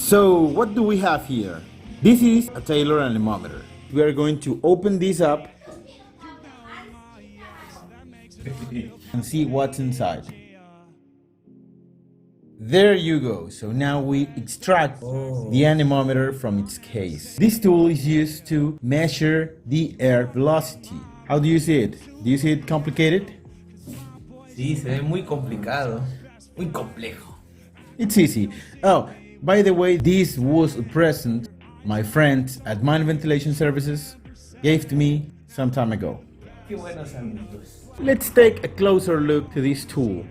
So what do we have here? This is a Taylor anemometer. We are going to open this up and see what's inside. There you go. So now we extract the anemometer from its case. This tool is used to measure the air velocity. How do you see it? Do you see it complicated? Sí, se ve muy complicado, muy complejo. It's easy. Oh, by the way, this was a present my friends at Mine Ventilation Services gave to me some time ago. Qué buenos amigos. Let's take a closer look to this tool.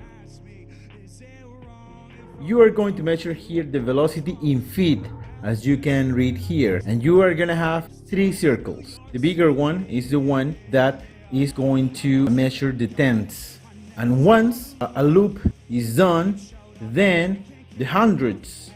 You are going to measure here the velocity in feet, as you can read here, and you are gonna have 3 circles. The bigger one is the one that is going to measure the tenths, and once a loop is done, then the hundreds,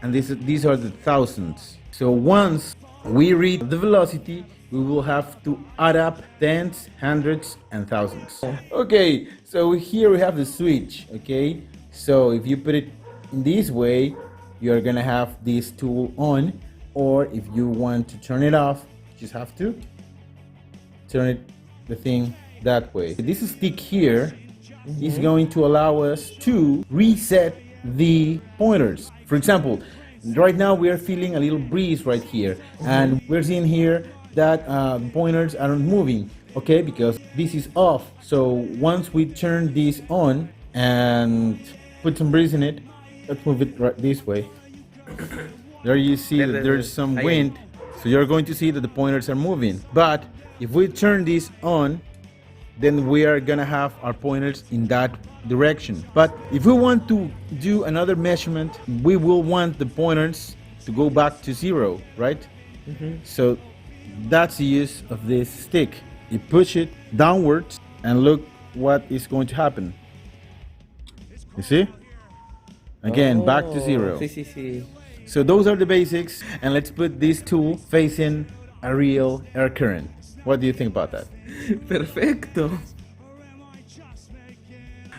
and these are the thousands. So once we read the velocity, we will have to add up tenths, hundreds, and thousands. Okay, so here we have the switch. Okay, so if you put it in this way, you're gonna have this tool on, or if you want to turn it off, you just have to turn the thing that way. This stick here is going to allow us to reset the pointers. For example, right now we are feeling a little breeze right here, and we're seeing here that pointers aren't moving, okay, because this is off. So once we turn this on and put some breeze in it, let's move it right this way. There you see that there's some wind, so you're going to see that the pointers are moving. But if we turn this on, then we are gonna have our pointers in that direction. But if we want to do another measurement, we will want the pointers to go back to 0, right? So that's the use of this stick. You push it downwards and look what is going to happen. You see? Again, back to 0. Sí, sí, sí. So those are the basics, and let's put this tool facing a real air current. What do you think about that? Perfecto.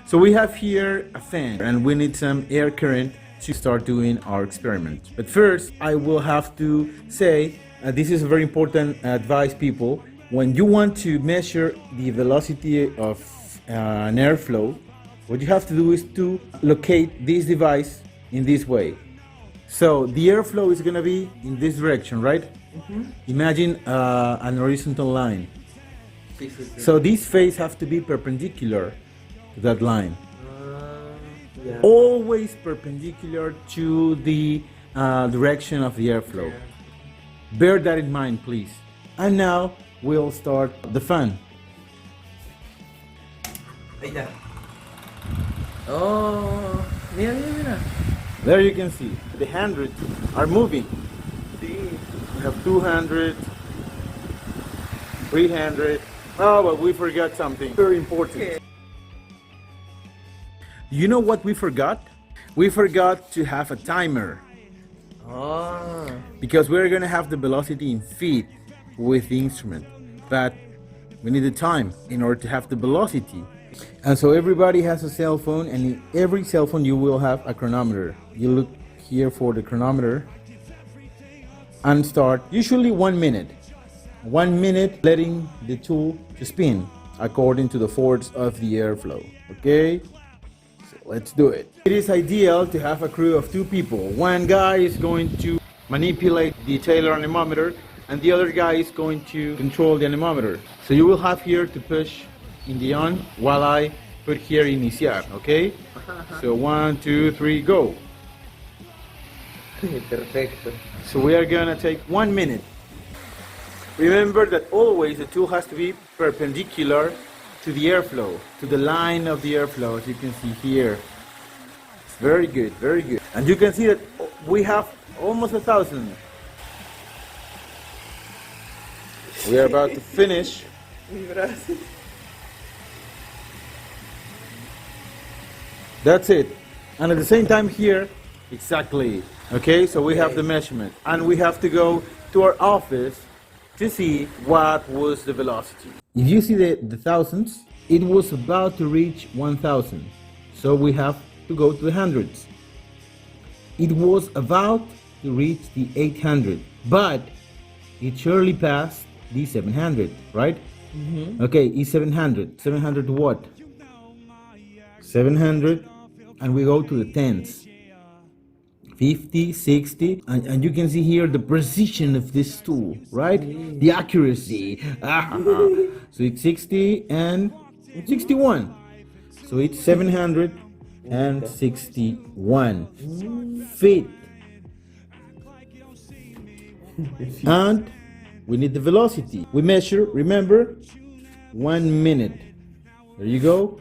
So we have here a fan, and we need some air current to start doing our experiment. But first, I will have to say, this is a very important advice, people. When you want to measure the velocity of an airflow, what you have to do is to locate this device in this way. So the airflow is going to be in this direction, right? Imagine an horizontal line. Sí, sí, sí. So this face has to be perpendicular to that line. Yeah. Always perpendicular to the direction of the airflow. Bear that in mind, please. And now we'll start the fan. Ahí está. Oh, mira, mira, mira. There you can see the hundreds are moving. Sí. We have 200, 300. Oh, but we forgot something very important. Okay. You know what we forgot? We forgot to have a timer, Oh. because we're gonna have the velocity in feet with the instrument, but we need the time in order to have the velocity. And so everybody has a cell phone, and in every cell phone you will have a chronometer. You look here for the chronometer and start usually 1 minute. 1 minute letting the tool to spin according to the force of the airflow. Okay? So let's do it. It is ideal to have a crew of 2 people. One guy is going to manipulate the Taylor anemometer, and the other guy is going to control the anemometer. So you will have here to push in the on while I put here iniciar, okay? So 1, 2, 3, go. Perfecto. So we are gonna take 1 minute. Remember that always the tool has to be perpendicular to the airflow, to the line of the airflow, as you can see here. It's very good, very good. And you can see that we have almost 1,000. We are about to finish. Mi brazo. That's it. And at the same time here, exactly. Okay, so we have the measurement, and we have to go to our office to see what was the velocity. If you see the thousands, it was about to reach 1,000. So we have to go to the hundreds. It was about to reach the 800, but it surely passed the 700, right? Okay, it's 700. 700 what? 700, and we go to the tens. 50, 60, and you can see here the precision of this tool, right? The accuracy. So it's 60 and 61. So it's 761 feet. And we need the velocity. We measure, remember, 1 minute. There you go.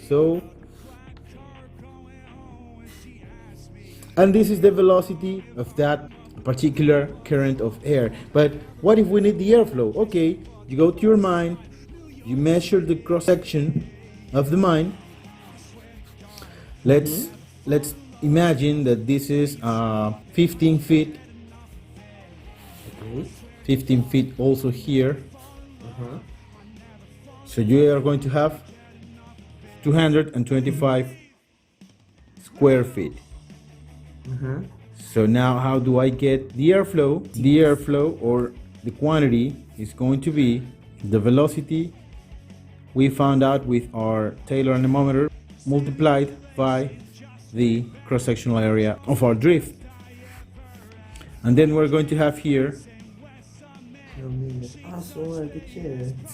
So, and this is the velocity of that particular current of air. But what if we need the airflow? Okay, you go to your mine, you measure the cross section of the mine. Let's imagine that this is 15 feet. Okay. 15 feet also here. So you are going to have 225 square feet. So now how do I get the airflow? The airflow, or the quantity, is going to be the velocity we found out with our Taylor anemometer multiplied by the cross-sectional area of our drift. And then we're going to have here,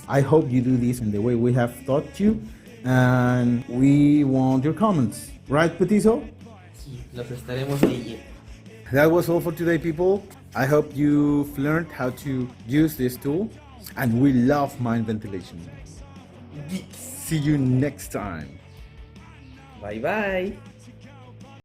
I hope you do this in the way we have taught you, and we want your comments, right, Petiso? Sí, los estaremos leyendo. That was all for today, people. I hope you've learned how to use this tool, and we love mine ventilation. See you next time. Bye bye.